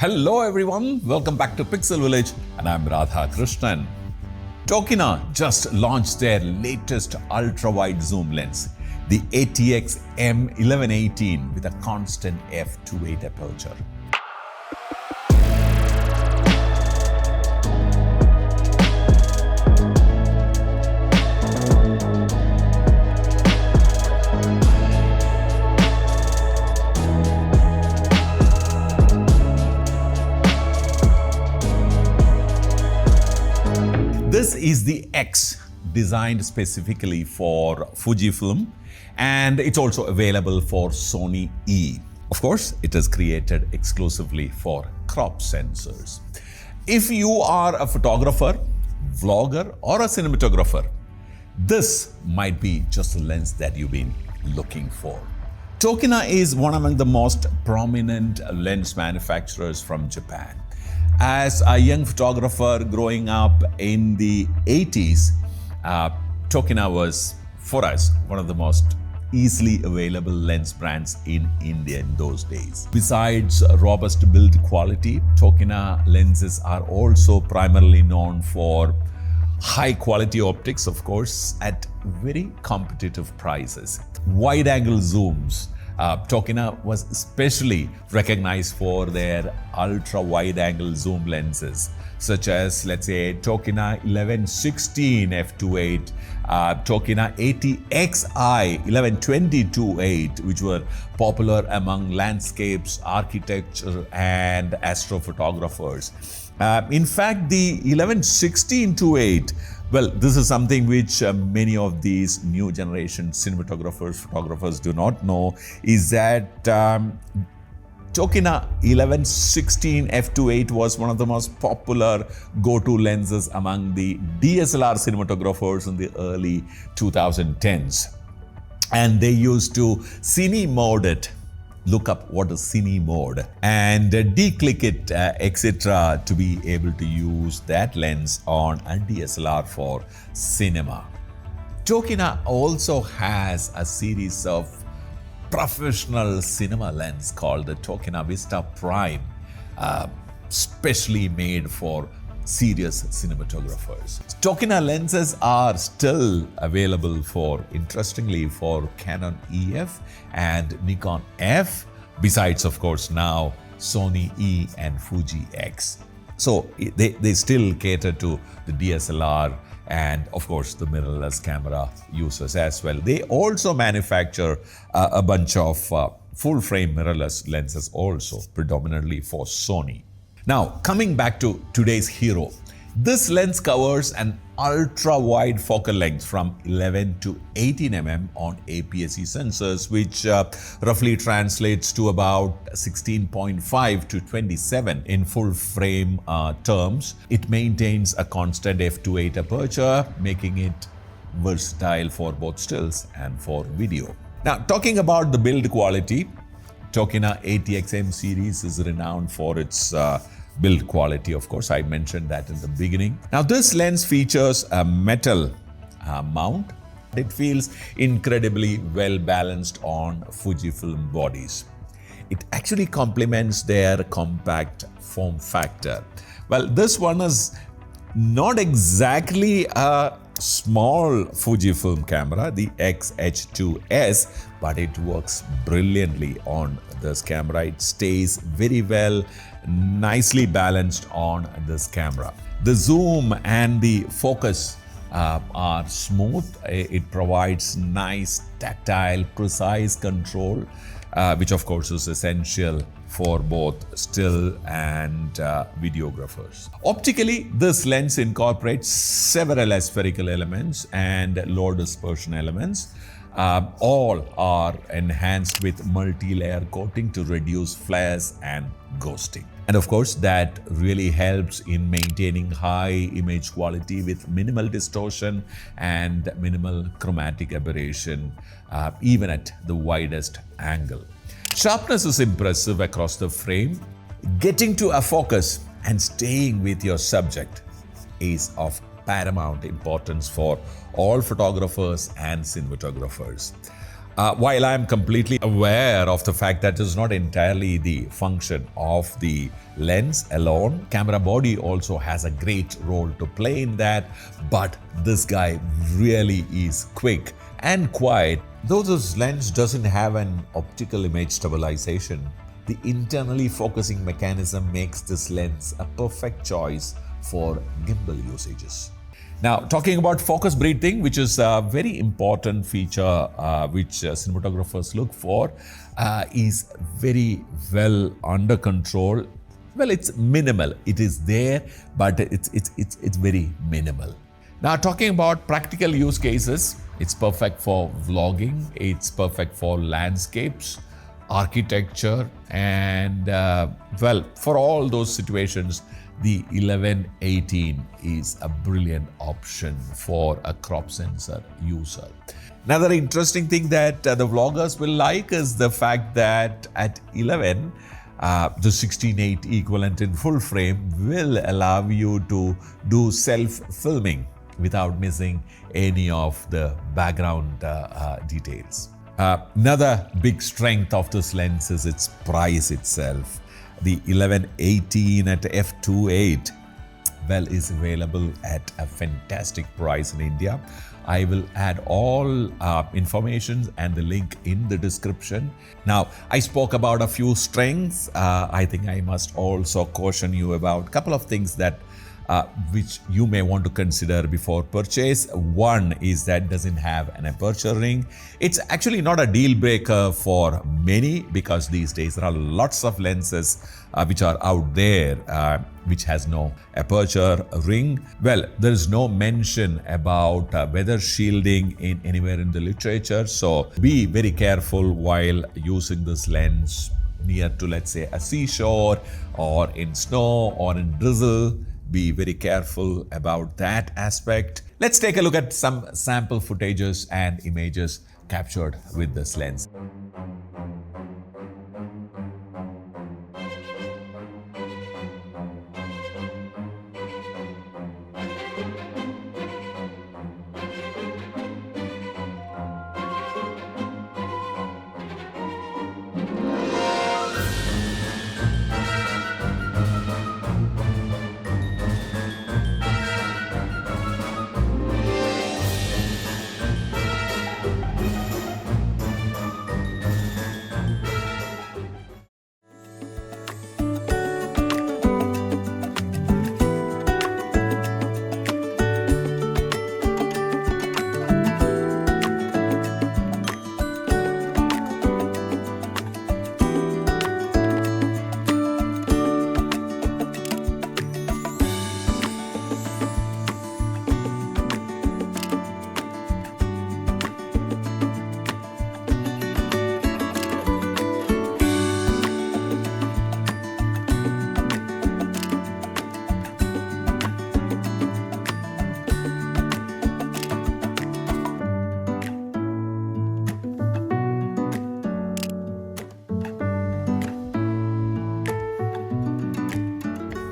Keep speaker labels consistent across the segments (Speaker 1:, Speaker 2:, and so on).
Speaker 1: Hello everyone, welcome back to Pixel Village and I'm Radha Krishnan. Tokina just launched their latest ultra-wide zoom lens, the ATX M1118 with a constant f2.8 aperture. This is the X, designed specifically for Fujifilm, and it's also available for Sony E. Of course, it is created exclusively for crop sensors. If you are a photographer, vlogger, or a cinematographer, this might be just the lens that you've been looking for. Tokina is one among the most prominent lens manufacturers from Japan. As a young photographer growing up in the 80s, Tokina was, for us, one of the most easily available lens brands in India in those days. Besides robust build quality, Tokina lenses are also primarily known for high quality optics, of course, at very competitive prices. Wide angle zooms. Tokina was especially recognized for their ultra-wide angle zoom lenses, such as, let's say, Tokina 1116 f2.8, Tokina ATX-I 1120 which were popular among landscapes, architecture, and astrophotographers. In fact, the 1116-8, well, this is something which many of these new generation photographers do not know, is that Tokina 1116 f2.8 was one of the most popular go-to lenses among the DSLR cinematographers in the early 2010s. And they used to cine mode it. Look up what is cine mode and declick it, etc. to be able to use that lens on a DSLR for cinema. Tokina also has a series of professional cinema lens called the Tokina Vista Prime, specially made for serious cinematographers. Tokina lenses are still available interestingly, for Canon EF and Nikon F, besides, of course, now Sony E and Fuji X. So they still cater to the DSLR and, of course, the mirrorless camera users as well. They also manufacture a bunch of full-frame mirrorless lenses also, predominantly for Sony. Now, coming back to today's hero, this lens covers an ultra-wide focal length from 11 to 18 mm on APS-C sensors, which roughly translates to about 16.5 to 27 in full-frame terms. It maintains a constant f2.8 aperture, making it versatile for both stills and for video. Now, talking about the build quality, Tokina ATX M series is renowned for its build quality. Of course, I mentioned that in the beginning. Now, this lens features a metal mount. It feels incredibly well balanced on Fujifilm bodies. It actually complements their compact form factor. Well, this one is not exactly a small Fujifilm camera, the X-H2S, but it works brilliantly on this camera. It stays very well, nicely balanced on this camera. The zoom and the focus are smooth. It provides nice, tactile, precise control, which of course is essential for both still and videographers. Optically, this lens incorporates several spherical elements and low dispersion elements. All are enhanced with multi-layer coating to reduce flares and ghosting. And of course, that really helps in maintaining high image quality with minimal distortion and minimal chromatic aberration, even at the widest angle. Sharpness is impressive across the frame. Getting to a focus and staying with your subject is of paramount importance for all photographers and cinematographers. While I'm completely aware of the fact that it's not entirely the function of the lens alone, camera body also has a great role to play in that, but this guy really is quick and quiet. Though this lens doesn't have an optical image stabilization, the internally focusing mechanism makes this lens a perfect choice for gimbal usages. Now, talking about focus breathing, which is a very important feature which cinematographers look for, is very well under control. Well, it's minimal. It is there, but it's very minimal. Now, talking about practical use cases, it's perfect for vlogging. It's perfect for landscapes, architecture, and well, for all those situations, the 1118 is a brilliant option for a crop sensor user. Another interesting thing that the vloggers will like is the fact that at 11, the 16:8 equivalent in full frame will allow you to do self-filming without missing any of the background details. Another big strength of this lens is its price itself. The 1118 at f2.8, well, is available at a fantastic price in India. I will add all information and the link in the description. Now, I spoke about a few strengths. I think I must also caution you about a couple of things that which you may want to consider before purchase. One is that it doesn't have an aperture ring. It's actually not a deal breaker for many, because these days there are lots of lenses which are out there which has no aperture ring. Well, there is no mention about weather shielding in anywhere in the literature, so be very careful while using this lens near to, let's say, a seashore or in snow or in drizzle. Be very careful about that aspect. Let's take a look at some sample footages and images captured with this lens.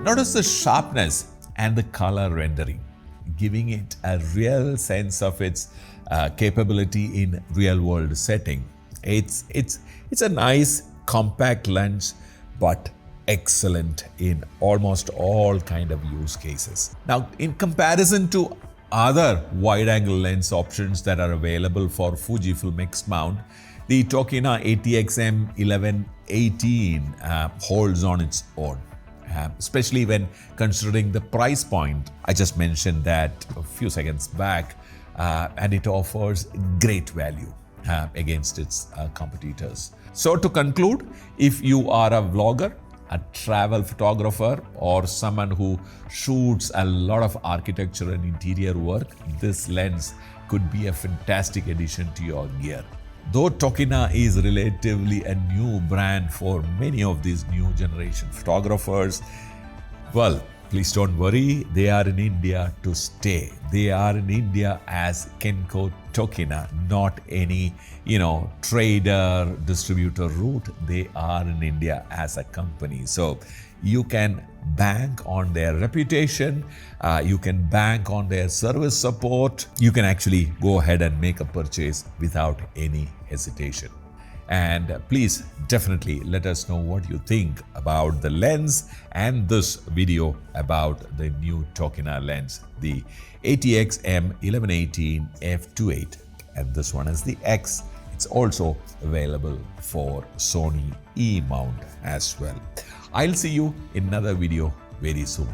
Speaker 1: Notice the sharpness and the color rendering, giving it a real sense of its capability in real-world setting. It's a nice compact lens, but excellent in almost all kind of use cases. Now, in comparison to other wide-angle lens options that are available for Fujifilm mixed mount, the Tokina ATX-M 1118 holds on its own. Especially when considering the price point. I just mentioned that a few seconds back, and it offers great value against its competitors. So to conclude, if you are a vlogger, a travel photographer, or someone who shoots a lot of architecture and interior work, this lens could be a fantastic addition to your gear. Though Tokina is relatively a new brand for many of these new generation photographers, well, please don't worry, they are in India to stay. They are in India as Kenko Tokina, not any, trader, distributor route. They are in India as a company. So you can bank on their reputation, you can bank on their service support. You can actually go ahead and make a purchase without any hesitation. And please definitely let us know what you think about the lens and this video about the new Tokina lens, the ATX M1118 f2.8, and this one is the X. It's also available for Sony E mount as well. I'll see you in another video very soon.